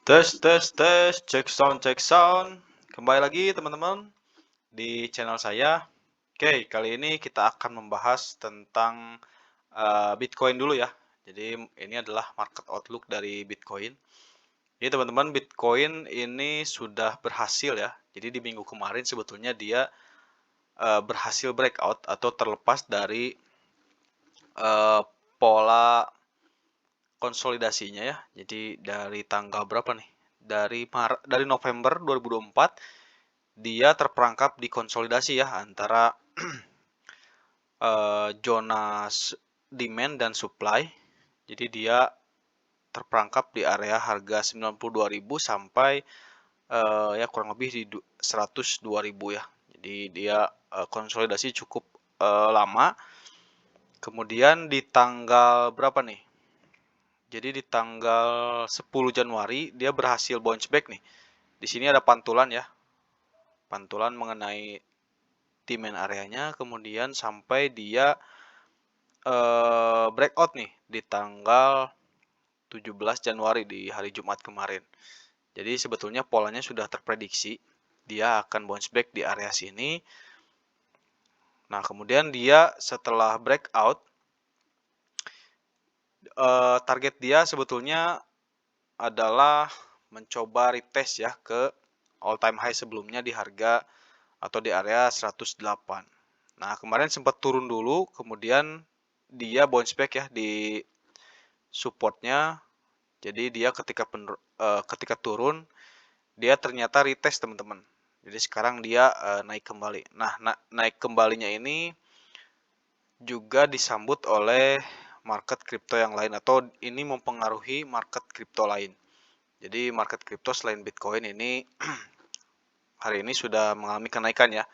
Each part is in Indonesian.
Tes tes tes, cek sound cek sound. Kembali lagi teman-teman di channel saya. Oke, kali ini kita akan membahas tentang Bitcoin dulu ya. Jadi ini adalah market outlook dari Bitcoin. Jadi teman-teman, Bitcoin ini sudah berhasil ya. Jadi di minggu kemarin sebetulnya dia berhasil breakout atau terlepas dari eh, pola konsolidasinya ya. Jadi dari tanggal berapa nih? Dari November 2024 dia terperangkap di konsolidasi ya antara zona demand dan supply. Jadi dia terperangkap di area harga 92.000 sampai ya kurang lebih di 102.000 ya. Jadi dia konsolidasi cukup lama. Kemudian di tanggal berapa nih? Jadi di tanggal 10 Januari dia berhasil bounce back nih. Di sini ada pantulan ya. Pantulan mengenai demand areanya, kemudian sampai dia breakout nih di tanggal 17 Januari di hari Jumat kemarin. Jadi sebetulnya polanya sudah terprediksi, dia akan bounce back di area sini. Nah, kemudian dia setelah breakout, target dia sebetulnya adalah mencoba retest ya ke all time high sebelumnya di harga atau di area 108. Nah, kemarin sempat turun dulu, kemudian dia bounce back ya di supportnya. Jadi dia ketika turun dia ternyata retest teman-teman. Jadi sekarang dia naik kembali. Nah, naik kembalinya ini juga disambut oleh market kripto yang lain atau ini mempengaruhi market kripto lain. Jadi market kripto selain Bitcoin ini hari ini sudah mengalami kenaikan ya.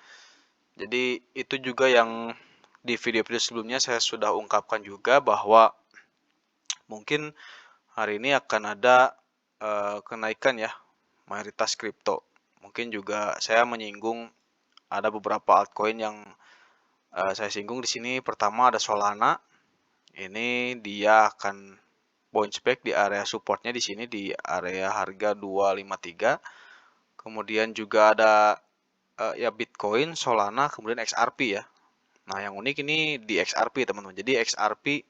Jadi itu juga yang di video-video sebelumnya saya sudah ungkapkan juga bahwa mungkin hari ini akan ada kenaikan ya mayoritas kripto. Mungkin juga saya menyinggung ada beberapa altcoin yang saya singgung di sini. Pertama ada Solana. Ini dia akan bounce back di area supportnya di sini di area harga 253. Kemudian juga ada ya Bitcoin, Solana, kemudian XRP ya. Nah, yang unik ini di XRP teman-teman. Jadi XRP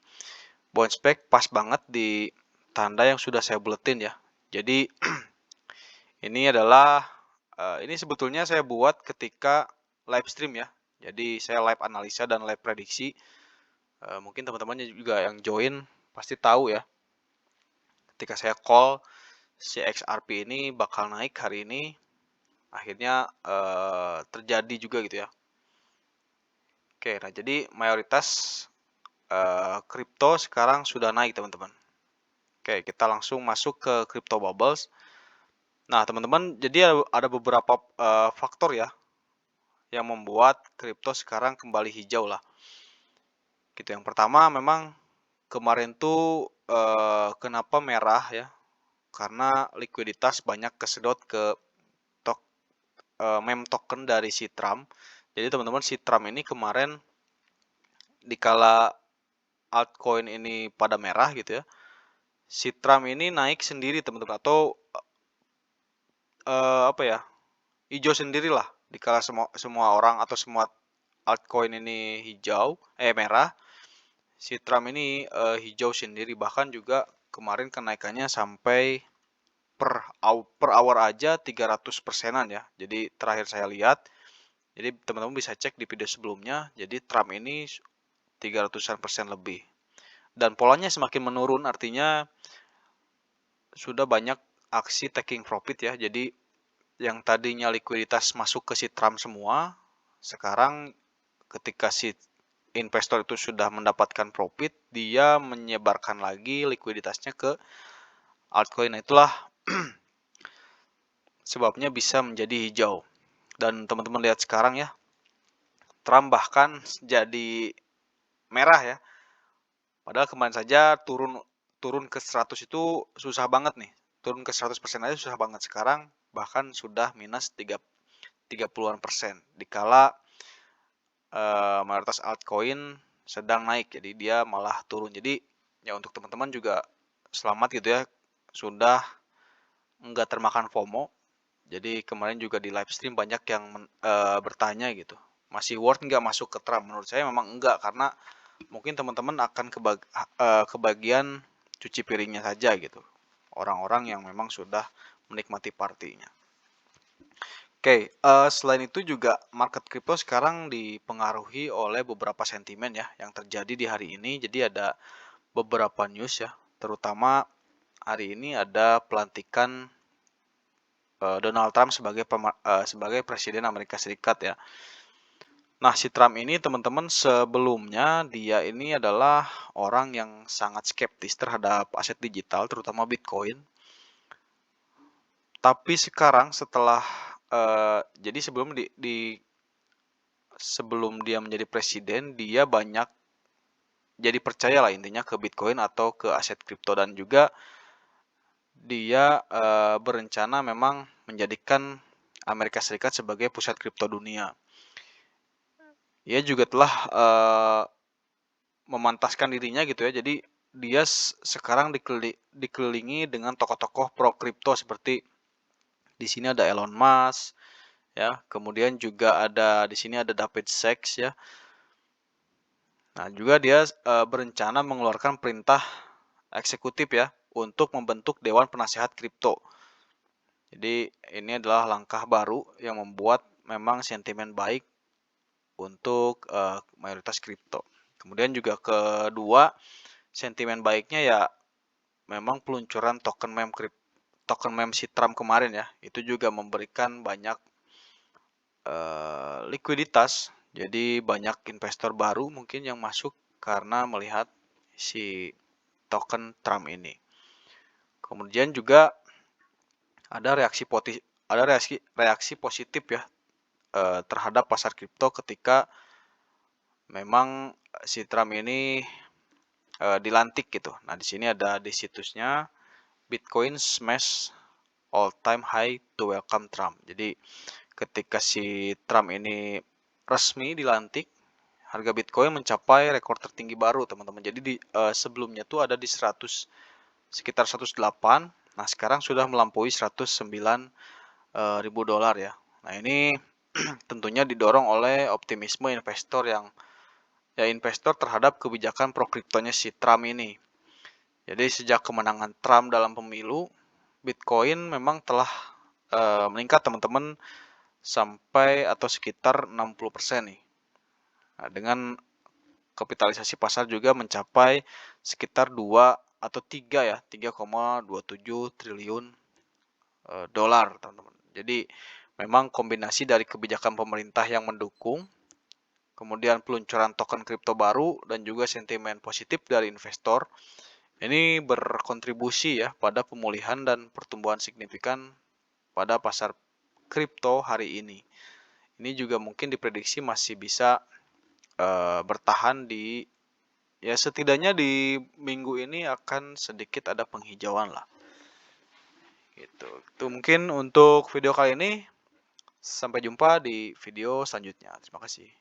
bounce back pas banget di tanda yang sudah saya buletin ya. Jadi ini adalah ini sebetulnya saya buat ketika live stream ya. Jadi saya live analisa dan live prediksi. Mungkin teman-teman juga yang join pasti tahu ya. Ketika saya call si XRP ini bakal naik hari ini, akhirnya terjadi juga gitu ya. Oke, nah jadi mayoritas kripto sekarang sudah naik teman-teman. Oke, kita langsung masuk ke crypto bubbles. Nah, teman-teman, jadi ada beberapa faktor ya yang membuat kripto sekarang kembali hijau lah. Gitu. Yang pertama memang kemarin tuh kenapa merah ya? Karena likuiditas banyak kesedot ke meme token dari si Trump. Jadi teman-teman si Trump ini kemarin dikala altcoin ini pada merah gitu ya. Si Trump ini naik sendiri teman-teman atau apa ya? Hijau sendirilah dikala semua orang atau semua altcoin ini merah, si Trump ini hijau sendiri, bahkan juga kemarin kenaikannya sampai per hour aja 300%-an ya. Jadi terakhir saya lihat, jadi teman-teman bisa cek di video sebelumnya, jadi Trump ini 300% lebih. Dan polanya semakin menurun, artinya sudah banyak aksi taking profit ya. Jadi yang tadinya likuiditas masuk ke si Trump semua, sekarang ketika si investor itu sudah mendapatkan profit, dia menyebarkan lagi likuiditasnya ke altcoin. Nah, itulah sebabnya bisa menjadi hijau. Dan teman-teman lihat sekarang ya, Trump bahkan jadi merah ya. Padahal kemarin saja turun ke 100 itu susah banget nih. Turun ke 100% aja susah banget. Sekarang bahkan sudah minus 30-an persen. Dikala mayoritas altcoin sedang naik, jadi dia malah turun. Jadi ya untuk teman-teman juga selamat gitu ya, sudah nggak termakan FOMO. Jadi kemarin juga di live stream banyak yang bertanya gitu, masih worth nggak masuk ke Trump? Menurut saya memang enggak, karena mungkin teman-teman akan kebagian cuci piringnya saja gitu. Orang-orang yang memang sudah menikmati partinya. Oke, selain itu juga market crypto sekarang dipengaruhi oleh beberapa sentimen ya yang terjadi di hari ini. Jadi ada beberapa news ya, terutama hari ini ada pelantikan Donald Trump sebagai presiden Amerika Serikat ya. Nah, si Trump ini teman-teman sebelumnya dia ini adalah orang yang sangat skeptis terhadap aset digital, terutama Bitcoin. Tapi sekarang setelah jadi sebelum dia menjadi presiden, dia banyak jadi percaya lah intinya ke Bitcoin atau ke aset kripto, dan juga dia berencana memang menjadikan Amerika Serikat sebagai pusat kripto dunia. Ia juga telah memantaskan dirinya gitu ya. Jadi dia sekarang dikelilingi dengan tokoh-tokoh pro kripto seperti di sini ada Elon Musk ya, kemudian juga ada di sini ada David Sachs ya. Nah, juga dia berencana mengeluarkan perintah eksekutif ya untuk membentuk Dewan Penasehat Kripto. Jadi ini adalah langkah baru yang membuat memang sentimen baik untuk mayoritas kripto. Kemudian juga kedua, sentimen baiknya ya memang peluncuran token meme si Trump kemarin ya, itu juga memberikan banyak likuiditas. Jadi banyak investor baru mungkin yang masuk karena melihat si token Trump ini. Kemudian juga ada reaksi positif ya terhadap pasar kripto ketika memang si Trump ini dilantik gitu. Nah, di sini ada di situsnya Bitcoin smash all time high to welcome Trump. Jadi ketika si Trump ini resmi dilantik, harga Bitcoin mencapai rekor tertinggi baru, teman-teman. Jadi sebelumnya tuh ada di sekitar 108. Nah, sekarang sudah melampaui 109 ribu dolar ya. Nah, ini tentunya didorong oleh optimisme investor terhadap kebijakan pro kriptonya si Trump ini. Jadi sejak kemenangan Trump dalam pemilu, Bitcoin memang telah meningkat teman-teman sampai atau sekitar 60% nih. Nah, dengan kapitalisasi pasar juga mencapai sekitar 2 atau 3 ya, 3,27 triliun dolar, teman-teman. Jadi memang kombinasi dari kebijakan pemerintah yang mendukung, kemudian peluncuran token kripto baru, dan juga sentimen positif dari investor, ini berkontribusi ya pada pemulihan dan pertumbuhan signifikan pada pasar kripto hari ini. Ini juga mungkin diprediksi masih bisa bertahan ya setidaknya di minggu ini akan sedikit ada penghijauan lah. Gitu. Itu mungkin untuk video kali ini. Sampai jumpa di video selanjutnya. Terima kasih.